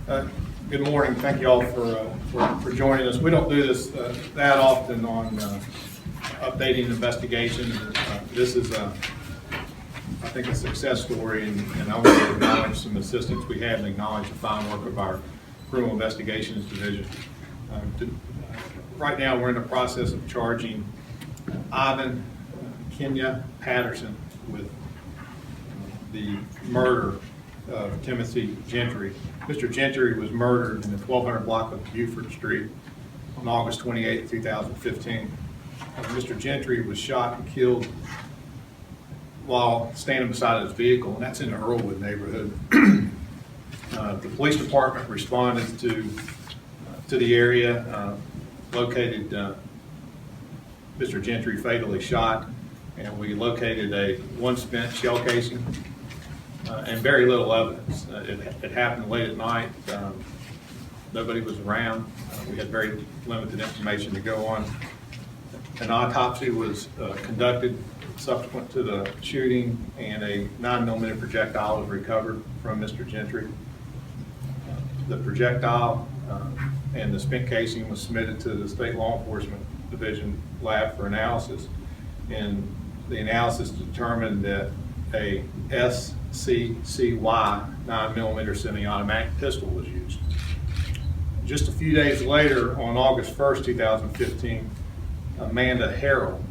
Good morning. Thank you all for joining us. We don't do this that often on updating investigations. This is, I think, a success story, and I want to acknowledge some assistance we had and acknowledge the fine work of our Criminal Investigations Division. Right now, we're in the process of charging Ivan Kenya Patterson with the murder of Timothy Gentry. Mr. Gentry was murdered in the 1200 block of Buford Street on August 28, 2015. Mr. Gentry was shot and killed while standing beside his vehicle, and that's in the Earlwood neighborhood. The police department responded to the area, located Mr. Gentry fatally shot, and we located one spent shell casing and very little evidence. It happened late at night. Nobody was around. We had very limited information to go on. An autopsy was conducted subsequent to the shooting, and a 9mm projectile was recovered from Mr. Gentry. The projectile and the spent casing was submitted to the State Law Enforcement Division lab for analysis, and the analysis determined that a SCCY 9mm semi-automatic pistol was used. Just a few days later, on August 1st, 2015, Amanda Harrell,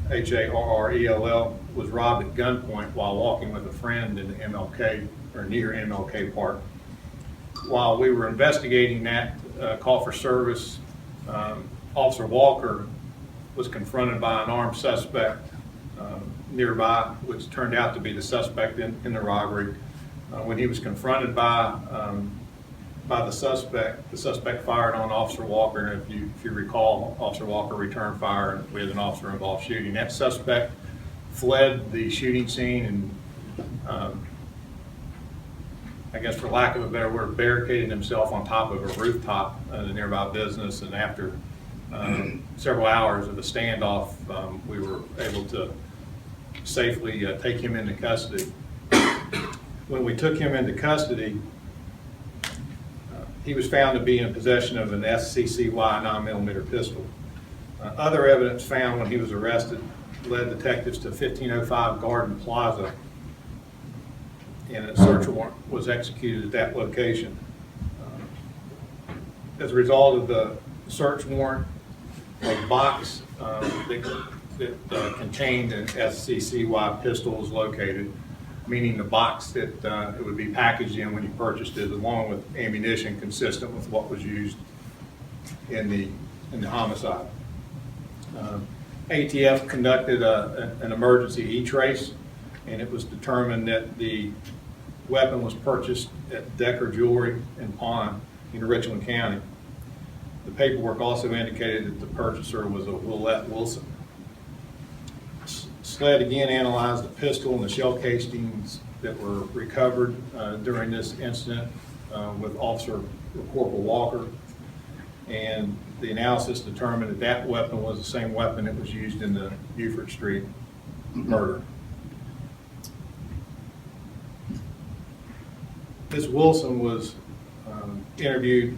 Harrell, was robbed at gunpoint while walking with a friend in the MLK, or near MLK Park. While we were investigating that call for service, Officer Walker was confronted by an armed suspect nearby, which turned out to be the suspect in the robbery. When he was confronted by the suspect fired on Officer Walker, and if you recall, Officer Walker returned fire, and we had an officer involved shooting. That suspect fled the shooting scene and, I guess for lack of a better word, barricaded himself on top of a rooftop in a nearby business, and after several hours of a standoff, we were able to safely take him into custody. When we took him into custody, he was found to be in possession of an SCCY 9mm pistol. Other evidence found when he was arrested led detectives to 1505 Garden Plaza, and a search warrant was executed at that location. As a result of the search warrant, a box that contained an SCCY pistol was located, meaning the box that it would be packaged in when you purchased it, along with ammunition consistent with what was used in the homicide. ATF conducted an emergency e-trace, and it was determined that the weapon was purchased at Decker Jewelry and Pawn in Richland County. The paperwork also indicated that the purchaser was a Willette Wilson. SLED again analyzed the pistol and the shell casings that were recovered during this incident with Officer Corporal Walker, and the analysis determined that that weapon was the same weapon that was used in the Buford Street murder. Ms. Wilson was interviewed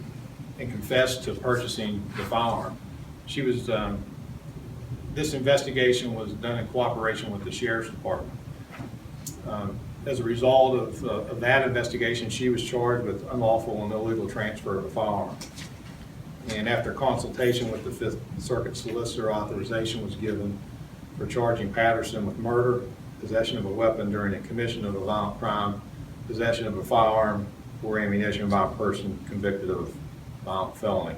and confessed to purchasing the firearm. She was this investigation was done in cooperation with the Sheriff's Department. As a result of that investigation, she was charged with unlawful and illegal transfer of a firearm. And after consultation with the Fifth Circuit Solicitor, authorization was given for charging Patterson with murder, possession of a weapon during the commission of a violent crime, possession of a firearm or ammunition by a person convicted of violent felony.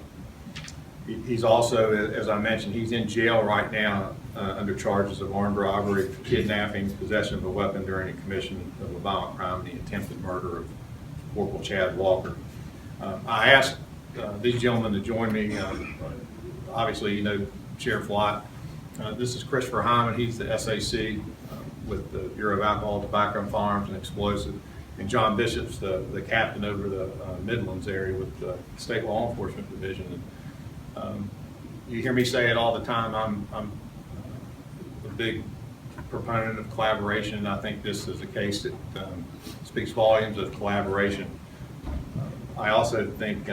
He's also, as I mentioned, he's in jail right now under charges of armed robbery, kidnapping, possession of a weapon during the commission of a violent crime, the attempted murder of Corporal Chad Walker. I asked these gentlemen to join me. Obviously, you know Sheriff Lott. This is Christopher Hyman. He's the SAC with the Bureau of Alcohol, Tobacco, and Firearms and Explosive. And John Bishop's the captain over the Midlands area with the State Law Enforcement Division. You hear me say it all the time. I'm a big proponent of collaboration, and I think this is a case that speaks volumes of collaboration. I also think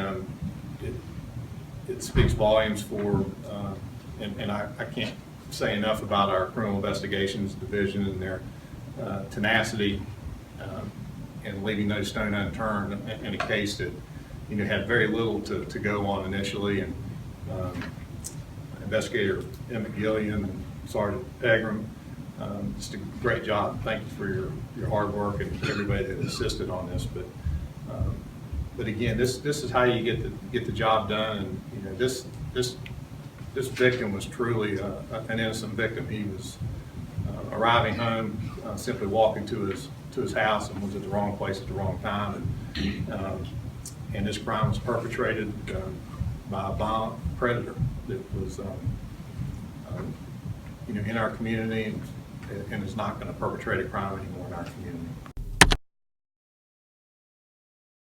it speaks volumes for, and I can't say enough about our criminal investigations division and their tenacity and leaving no stone unturned in a case that, you know, had very little to go on initially. And Investigator Emmett Gilliam and Sergeant Pegram, just a great job. Thank you for your hard work and everybody that assisted on this. But again, this is how you get the job done. And you know, this victim was truly an innocent victim. He was arriving home, simply walking to his house, and was at the wrong place at the wrong time. And this crime was perpetrated by a violent predator that was, you know, in our community, and is not going to perpetrate a crime anymore in our community.